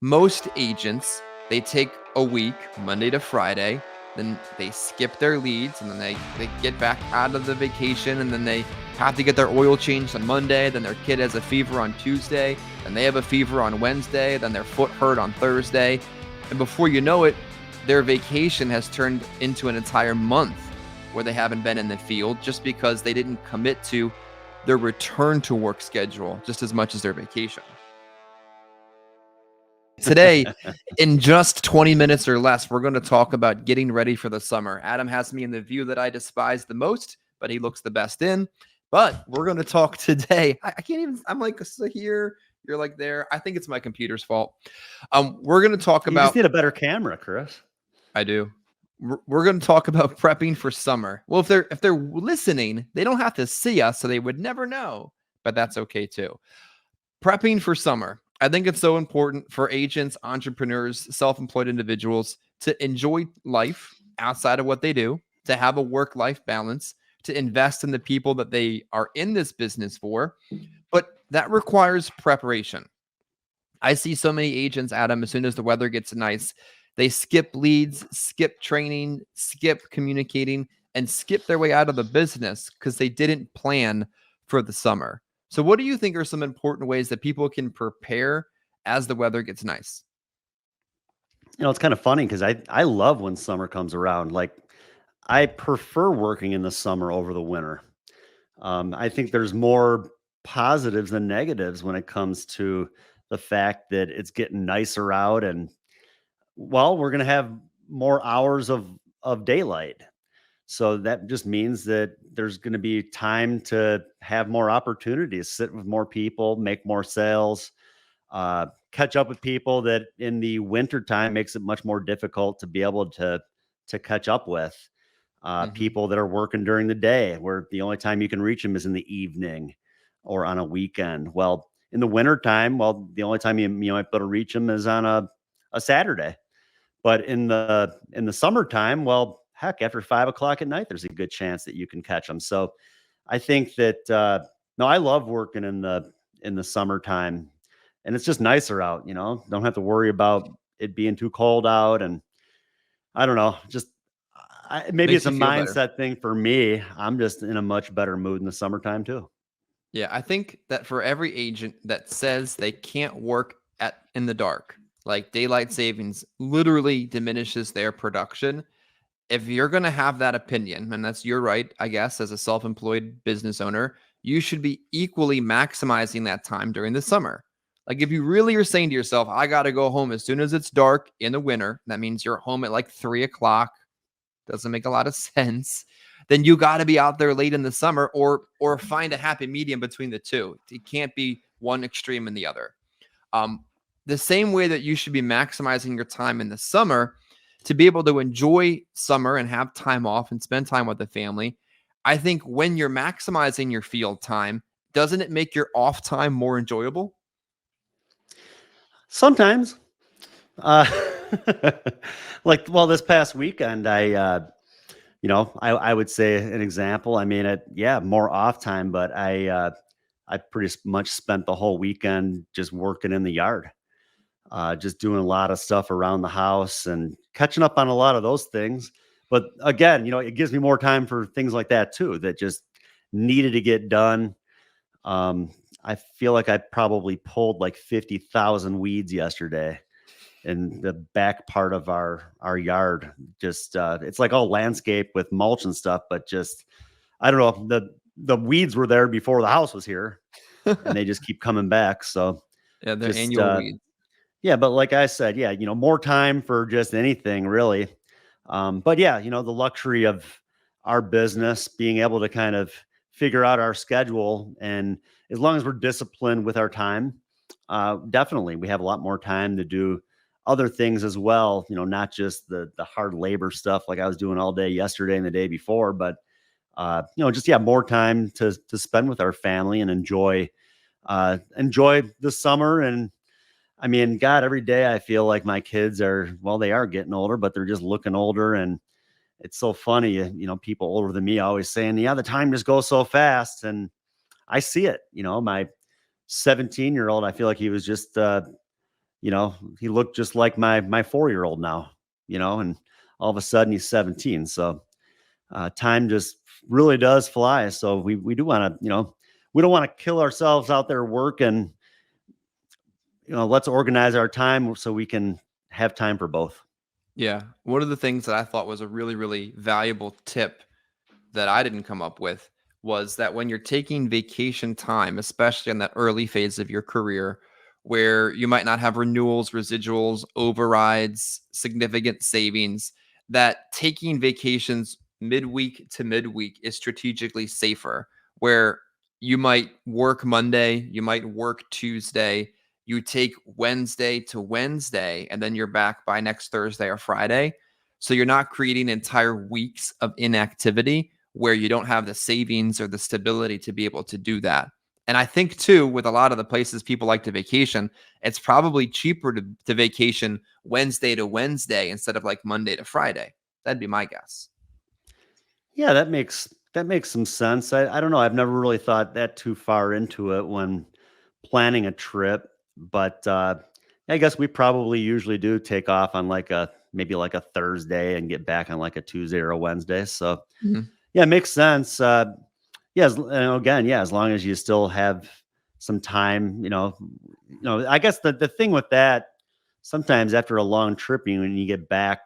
Most agents, they take a week, Monday to Friday, then they skip their leads, and then they get back out of the vacation, and then they have to get their oil changed on Monday, then their kid has a fever on Tuesday, and they have a fever on Wednesday, then their foot hurt on Thursday. And before you know it, their vacation has turned into an entire month where they haven't been in the field just because they didn't commit to their return to work schedule just as much as their vacation. Today, in just 20 minutes or less, we're going to talk about getting ready for the summer. Adam has me in the view that I despise the most, but he looks the best in. But we're going to talk today. I can't even, I'm like here, you're like there. I think it's my computer's fault. We're going to talk about. You just need a better camera, Chris. I do. We're going to talk about prepping for summer. Well, if they're listening, they don't have to see us, so they would never know, but that's okay too. Prepping for summer. I think it's so important for agents, entrepreneurs, self-employed individuals to enjoy life outside of what they do, to have a work-life balance, to invest in the people that they are in this business for. But that requires preparation. I see so many agents, Adam, as soon as the weather gets nice, they skip leads, skip training, skip communicating, and skip their way out of the business because they didn't plan for the summer. So what do you think are some important ways that people can prepare as the weather gets nice? You know, it's kind of funny because I love when summer comes around. Like, I prefer working in the summer over the winter. I think there's more positives than negatives when it comes to the fact that it's getting nicer out, and well, we're going to have more hours of daylight. So that just means that there's going to be time to have more opportunities, sit with more people, make more sales, catch up with people that in the winter time makes it much more difficult to be able to catch up with. People that are working during the day, where the only time you can reach them is in the evening or on a weekend. Well, in the winter time, well, the only time you might be able to reach them is on a Saturday. But in the summertime, well, heck, after 5 o'clock at night, there's a good chance that you can catch them. So I think that no, I love working in the summertime, and it's just nicer out. You know, don't have to worry about it being too cold out, and I don't know, just maybe it's a mindset thing for me. I'm just in a much better mood in the summertime too. Yeah, I think that for every agent that says they can't work in the dark, like daylight savings literally diminishes their production. If you're going to have that opinion, and that's your right, I guess, as a self-employed business owner, you should be equally maximizing that time during the summer. Like if you really are saying to yourself, I got to go home as soon as it's dark in the winter, that means you're home at like 3 o'clock. Doesn't make a lot of sense. Then you got to be out there late in the summer or find a happy medium between the two. It can't be one extreme and the other. The same way that you should be maximizing your time in the summer to be able to enjoy summer and have time off and spend time with the family. I think when you're maximizing your field time, doesn't it make your off time more enjoyable? Sometimes. Like, well, this past weekend, I would say an example. I mean, more off time, but I pretty much spent the whole weekend just working in the yard, just doing a lot of stuff around the house and catching up on a lot of those things. But again, it gives me more time for things like that too, that just needed to get done. I feel like I probably pulled like 50,000 weeds yesterday in the back part of our yard. Just it's like all landscape with mulch and stuff, but just I don't know, the weeds were there before the house was here, and they just keep coming back. So yeah, they're annual weeds. Yeah, but like I said, more time for just anything really. But yeah, the luxury of our business being able to kind of figure out our schedule, and as long as we're disciplined with our time, definitely we have a lot more time to do other things as well. Not just the hard labor stuff like I was doing all day yesterday and the day before, but more time to spend with our family and enjoy the summer. And I mean, God, every day I feel like my kids they are getting older, but they're just looking older. And it's so funny, people older than me always saying, yeah, the time just goes so fast. And I see it, my 17-year-old, I feel like he was just, he looked just like my 4-year-old now, and all of a sudden he's 17. So time just really does fly. So we do want to, we don't want to kill ourselves out there working. Let's organize our time so we can have time for both. Yeah. One of the things that I thought was a really, really valuable tip that I didn't come up with was that when you're taking vacation time, especially in that early phase of your career, where you might not have renewals, residuals, overrides, significant savings, that taking vacations midweek to midweek is strategically safer, where you might work Monday, you might work Tuesday, you take Wednesday to Wednesday, and then you're back by next Thursday or Friday. So you're not creating entire weeks of inactivity where you don't have the savings or the stability to be able to do that. And I think too, with a lot of the places people like to vacation, it's probably cheaper to vacation Wednesday to Wednesday instead of like Monday to Friday. That'd be my guess. Yeah, that makes some sense. I don't know. I've never really thought that too far into it when planning a trip, but I guess we probably usually do take off on like a maybe like a Thursday and get back on like a Tuesday or a Wednesday. So Mhm. yeah, it makes sense. Yeah, again, yeah, as long as you still have some time, I guess the thing with that, sometimes after a long trip, when you get back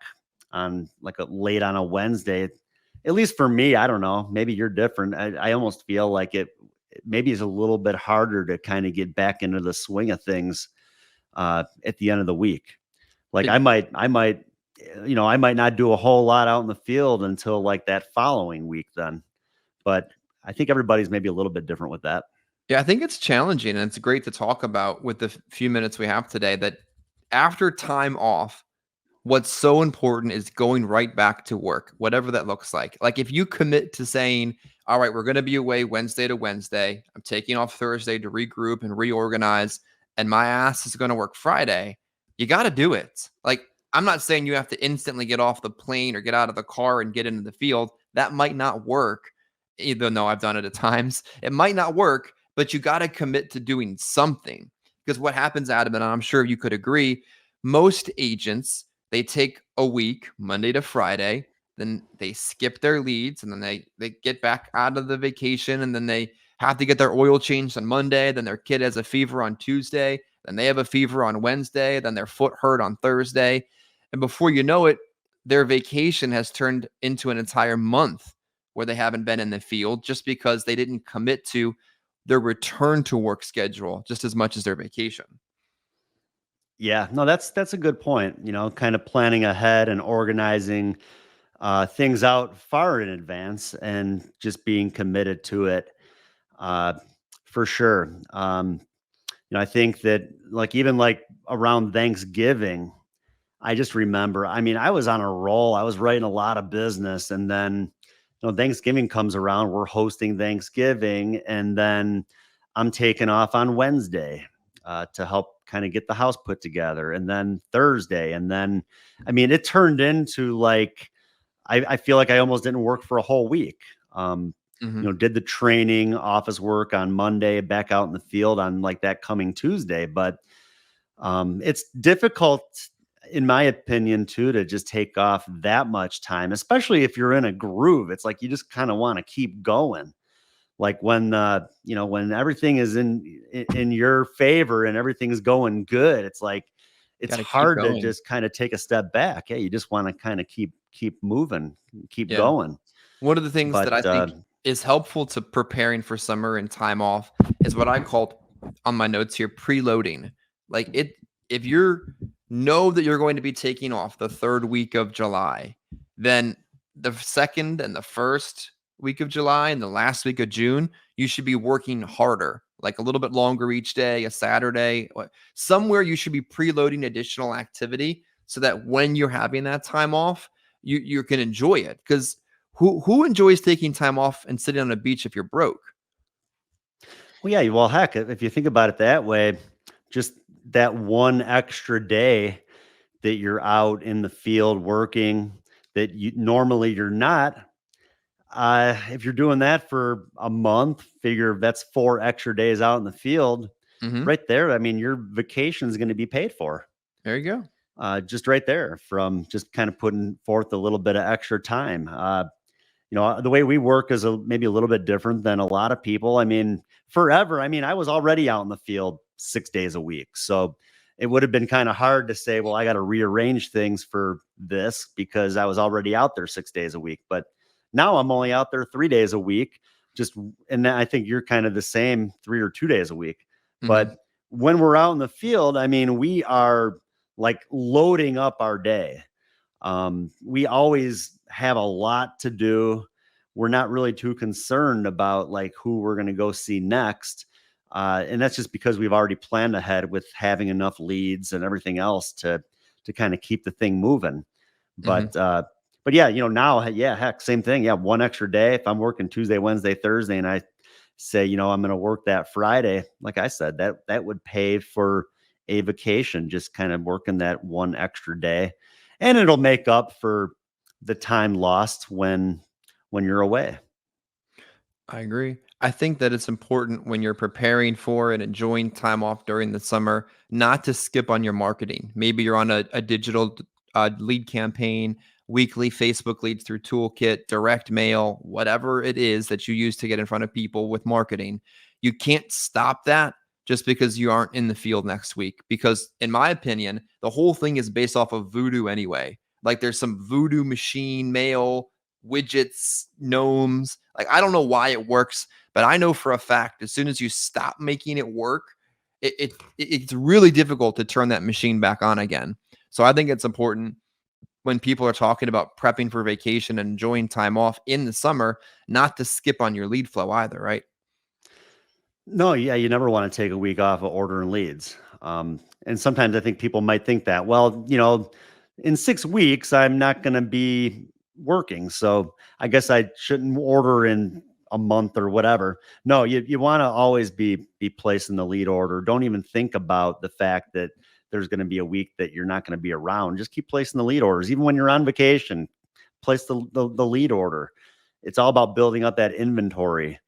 on like a late on a Wednesday, at least for me, I don't know, maybe you're different. I almost feel like it maybe is a little bit harder to kind of get back into the swing of things at the end of the week. Like It- I might not do a whole lot out in the field until like that following week then. But I think everybody's maybe a little bit different with that. Yeah, I think it's challenging and it's great to talk about with the few minutes we have today that after time off, what's so important is going right back to work, whatever that looks like. Like if you commit to saying, all right, we're going to be away Wednesday to Wednesday, I'm taking off Thursday to regroup and reorganize, and my ass is going to work Friday, you got to do it. Like, I'm not saying you have to instantly get off the plane or get out of the car and get into the field. That might not work, even though I've done it at times. It might not work, but you got to commit to doing something. Because what happens, Adam, and I'm sure you could agree, most agents they take a week, Monday to Friday, then they skip their leads and then they get back out of the vacation and then they have to get their oil changed on Monday, then their kid has a fever on Tuesday, then they have a fever on Wednesday, then their foot hurt on Thursday. And before you know it, their vacation has turned into an entire month where they haven't been in the field just because they didn't commit to their return to work schedule just as much as their vacation. Yeah, no, that's a good point. Kind of planning ahead and organizing things out far in advance and just being committed to it uh, for sure. I think that like even like around Thanksgiving, I just remember, I mean, I was on a roll. I was writing a lot of business. And then, Thanksgiving comes around, we're hosting Thanksgiving. And then I'm taking off on Wednesday to help kind of get the house put together. And then Thursday. And then, I mean, it turned into like, I feel like I almost didn't work for a whole week. Mhm. Did the training office work on Monday, back out in the field on like that coming Tuesday. But it's difficult, in my opinion, too, to just take off that much time, especially if you're in a groove. It's like you just kind of want to keep going. Like when everything is in your favor and everything's going good, it's like it's Got to keep hard to going. just kind of take a step back. Hey, you just want to kind of keep moving, keep Yeah. going. One of the things that But I think is helpful to preparing for summer and time off is what I called on my notes here preloading. Like it if you're know that you're going to be taking off the third week of July, then the second and the first week of July and the last week of June, you should be working harder, like a little bit longer each day, a Saturday, somewhere you should be preloading additional activity so that when you're having that time off, you can enjoy it. Because who enjoys taking time off and sitting on a beach if you're broke? well, yeah, well, heck, if you think about it that way, just that one extra day that you're out in the field working that you normally you're not. If you're doing that for a month, figure that's 4 extra days out in the field Mhm. right there. I mean, your vacation is going to be paid for. There you go. just right there from just kind of putting forth a little bit of extra time. The way we work is maybe a little bit different than a lot of people. I mean, forever, I mean, I was already out in the field 6 days a week. So it would have been kind of hard to say, well, I got to rearrange things for this because I was already out there 6 days a week. But now I'm only out there 3 days a week. Just, and I think you're kind of the same 3 or 2 days a week. Hmm. But when we're out in the field, I mean, we are like loading up our day. We always have a lot to do. We're not really too concerned about like who we're going to go see next. And that's just because we've already planned ahead with having enough leads and everything else to kind of keep the thing moving. Hmm. But yeah, now, yeah, heck, same thing. Yeah, one extra day. If I'm working Tuesday, Wednesday, Thursday, and I say, I'm going to work that Friday, like I said, that would pay for a vacation, just kind of working that one extra day, and it'll make up for the time lost when you're away. I agree. I think that it's important when you're preparing for and enjoying time off during the summer not to skip on your marketing. Maybe you're on a digital lead campaign, weekly Facebook leads through Toolkit, direct mail, whatever it is that you use to get in front of people with marketing. You can't stop that just because you aren't in the field next week. Because, in my opinion, the whole thing is based off of voodoo anyway. Like there's some voodoo machine mail widgets, gnomes. Like I don't know why it works, but I know for a fact as soon as you stop making it work, it's really difficult to turn that machine back on again. So I think it's important when people are talking about prepping for vacation and enjoying time off in the summer, not to skip on your lead flow either, right? No, yeah, you never want to take a week off of ordering leads. And sometimes I think people might think that, well, in 6 weeks, I'm not going to be working. So I guess I shouldn't order in a month or whatever. No, you want to always be placing the lead order. Don't even think about the fact that there's going to be a week that you're not going to be around. Just keep placing the lead orders. Even when you're on vacation, place the lead order. It's all about building up that inventory.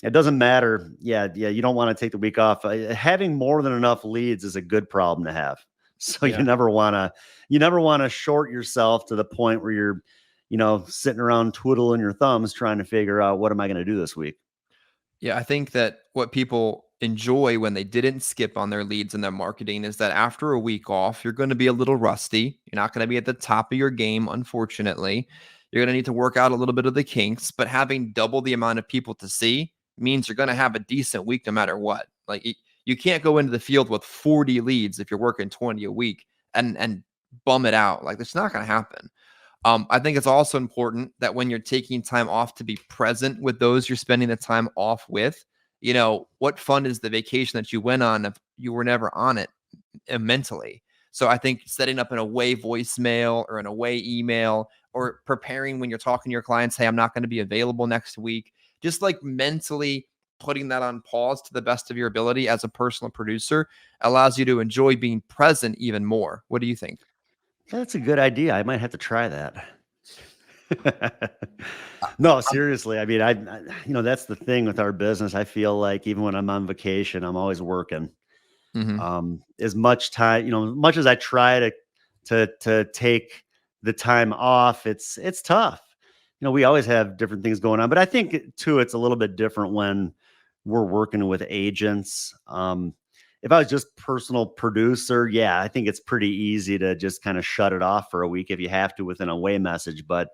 It doesn't matter. Yeah, yeah. You don't want to take the week off. Having more than enough leads is a good problem to have. So Yeah. you never want to short yourself to the point where you're, sitting around twiddling your thumbs trying to figure out what am I going to do this week. Yeah, I think that what people enjoy when they didn't skip on their leads and their marketing is that after a week off, you're going to be a little rusty. You're not going to be at the top of your game, unfortunately. You're going to need to work out a little bit of the kinks, but having double the amount of people to see means you're going to have a decent week no matter what. You can't go into the field with 40 leads if you're working 20 a week and bum it out. Like that's not going to happen. I think it's also important that when you're taking time off to be present with those you're spending the time off with, what fun is the vacation that you went on if you were never on it mentally? So I think setting up an away voicemail or an away email or preparing when you're talking to your clients, hey, I'm not going to be available next week, just like mentally putting that on pause to the best of your ability as a personal producer allows you to enjoy being present even more. What do you think? That's a good idea. I might have to try that. No, seriously. I mean, that's the thing with our business. I feel like even when I'm on vacation, I'm always working. Mm-hmm. As much time, much as I try to take the time off, it's tough. We always have different things going on, but I think too, it's a little bit different when we're working with agents. If I was just personal producer, yeah, I think it's pretty easy to just kind of shut it off for a week if you have to with an away message. But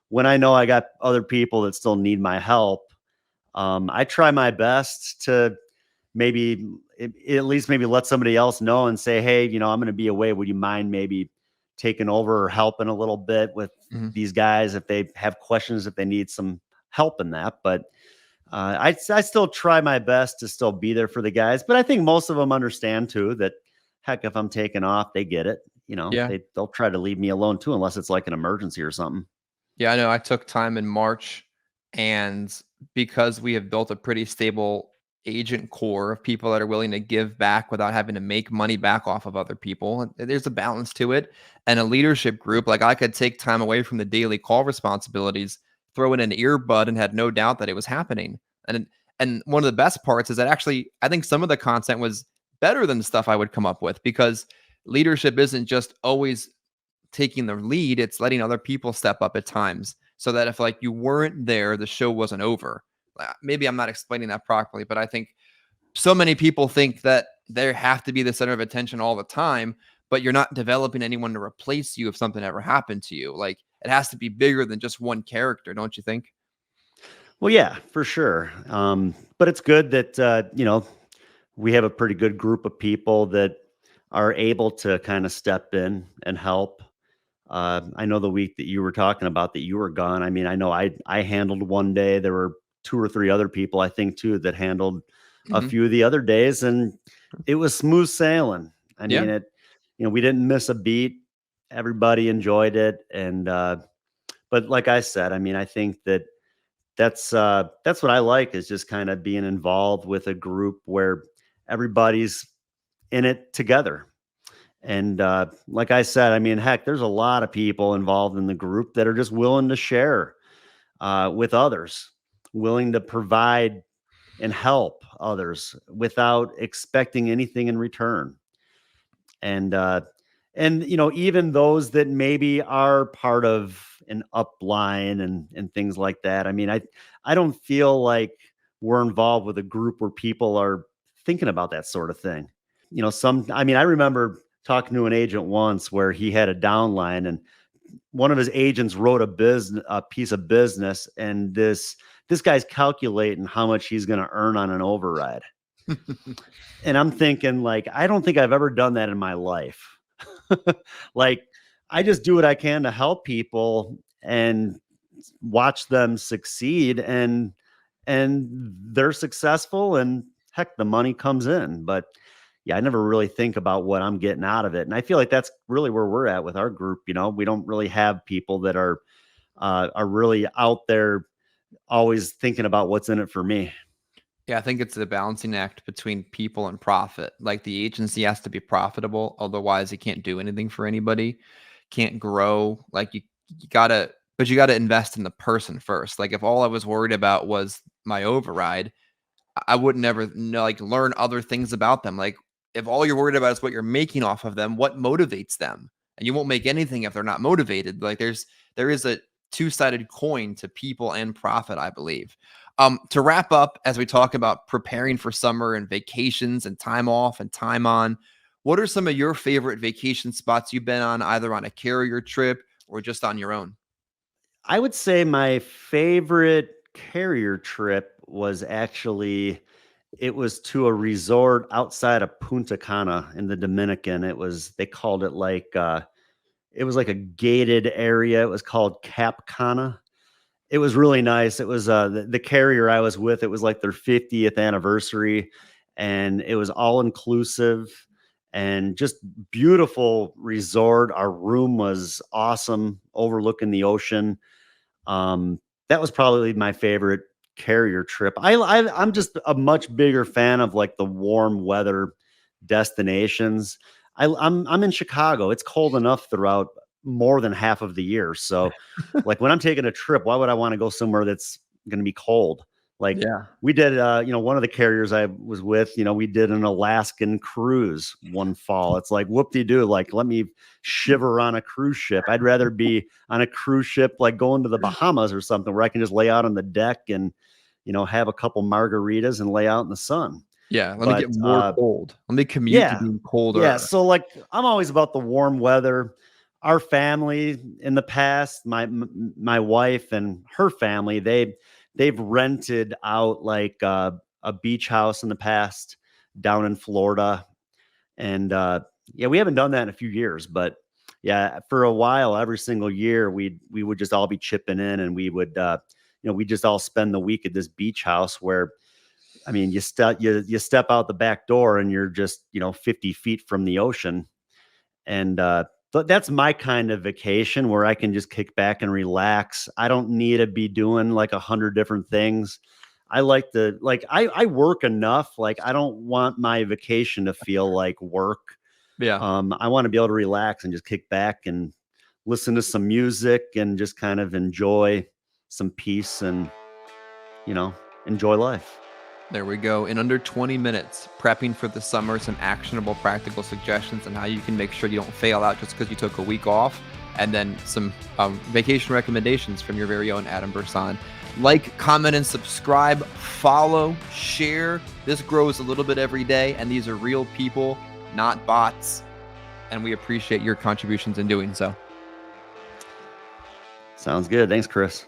when I know I got other people that still need my help, I try my best to maybe at least maybe let somebody else know and say, hey, I'm going to be away. Would you mind maybe taking over or helping a little bit with Mm-hmm. these guys if they have questions, if they need some help in that? But I still try my best to still be there for the guys. But I think most of them understand too that heck, if I'm taking off, they get it. Yeah. They'll try to leave me alone too, unless it's like an emergency or something. Yeah, I know. I took time in March, and because we have built a pretty stable agent core of people that are willing to give back without having to make money back off of other people, there's a balance to it. And a leadership group, like I could take time away from the daily call responsibilities, throw in an earbud, and had no doubt that it was happening. And one of the best parts is that actually I think some of the content was better than the stuff I would come up with because leadership isn't just always taking the lead, it's letting other people step up at times so that if like you weren't there, the show wasn't over. Maybe I'm not explaining that properly, but I think so many people think that they have to be the center of attention all the time, but you're not developing anyone to replace you if something ever happened to you. Like it has to be bigger than just one character, don't you think? Well, yeah, for sure. But it's good that we have a pretty good group of people that are able to kind of step in and help. I know the week that you were talking about that you were gone. I mean, I know I handled one day. There were two or three other people, I think, too, that handled a Hmm. few of the other days, and it was smooth sailing. I Yeah. mean, we didn't miss a beat. Everybody enjoyed it, and but like I said, I mean, I think that that's what I like is just kind of being involved with a group where everybody's in it together. And like I said, I mean, heck, there's a lot of people involved in the group that are just willing to share with others, willing to provide and help others without expecting anything in return. And even those that maybe are part of an upline and things like that. I mean, I don't feel like we're involved with a group where people are thinking about that sort of thing. I mean, I remember talking to an agent once where he had a downline, and one of his agents wrote a piece of business, and this guy's calculating how much he's going to earn on an override. And I'm thinking, like, I don't think I've ever done that in my life. Like, I just do what I can to help people and watch them succeed, and they're successful, and heck, the money comes in. But yeah, I never really think about what I'm getting out of it. And I feel like that's really where we're at with our group. We don't really have people that are really out there always thinking about what's in it for me. Yeah, I think it's a balancing act between people and profit. Like the agency has to be profitable, otherwise it can't do anything for anybody, can't grow. Like you gotta, but you gotta invest in the person first. Like if all I was worried about was my override, I would never know, like learn other things about them. Like if all you're worried about is what you're making off of them, what motivates them? And you won't make anything if they're not motivated. Like there is a two-sided coin to people and profit, I believe. To wrap up, as we talk about preparing for summer and vacations and time off and time on, what are some of your favorite vacation spots you've been on, either on a carrier trip or just on your own? I would say my favorite carrier trip was actually it was to a resort outside of Punta Cana in the Dominican. They called it like it was like a gated area. It was called Cap Cana. It was really nice. It was the carrier I was with. It was like their 50th anniversary, and it was all inclusive and just beautiful resort. Our room was awesome, overlooking the ocean. That was probably my favorite carrier trip. I'm just a much bigger fan of like the warm weather destinations. I'm in Chicago. It's cold enough throughout more than half of the year. So, like when I'm taking a trip, why would I want to go somewhere that's going to be cold? Like Yeah. we did, one of the carriers I was with, we did an Alaskan cruise one fall. It's like whoop de doo. Like let me shiver on a cruise ship. I'd rather be on a cruise ship, like going to the Bahamas or something where I can just lay out on the deck and, have a couple margaritas and lay out in the sun. Yeah. Let me But get more cold. Let me commute to yeah, being yeah. colder. So like, I'm always about the warm weather. Our family in the past, my wife and her family, they've rented out like a beach house in the past down in Florida, and yeah, we haven't done that in a few years, but yeah, for a while, every single year, we would just all be chipping in, and we would, we just all spend the week at this beach house where, I mean, you step out the back door and you're just 50 feet from the ocean, and but that's my kind of vacation where I can just kick back and relax. I don't need to be doing like 100 different things. I like to like I work enough. Like I don't want my vacation to feel like work. Yeah. I want to be able to relax and just kick back and listen to some music and just kind of enjoy some peace and you know enjoy life. There we go. In under 20 minutes, prepping for the summer, some actionable practical suggestions on how you can make sure you don't fail out just because you took a week off, and then some vacation recommendations from your very own Adam Bursan. Like, comment, and subscribe. Follow, share. This grows a little bit every day, and these are real people, not bots, and we appreciate your contributions in doing so. Sounds good. Thanks, Chris.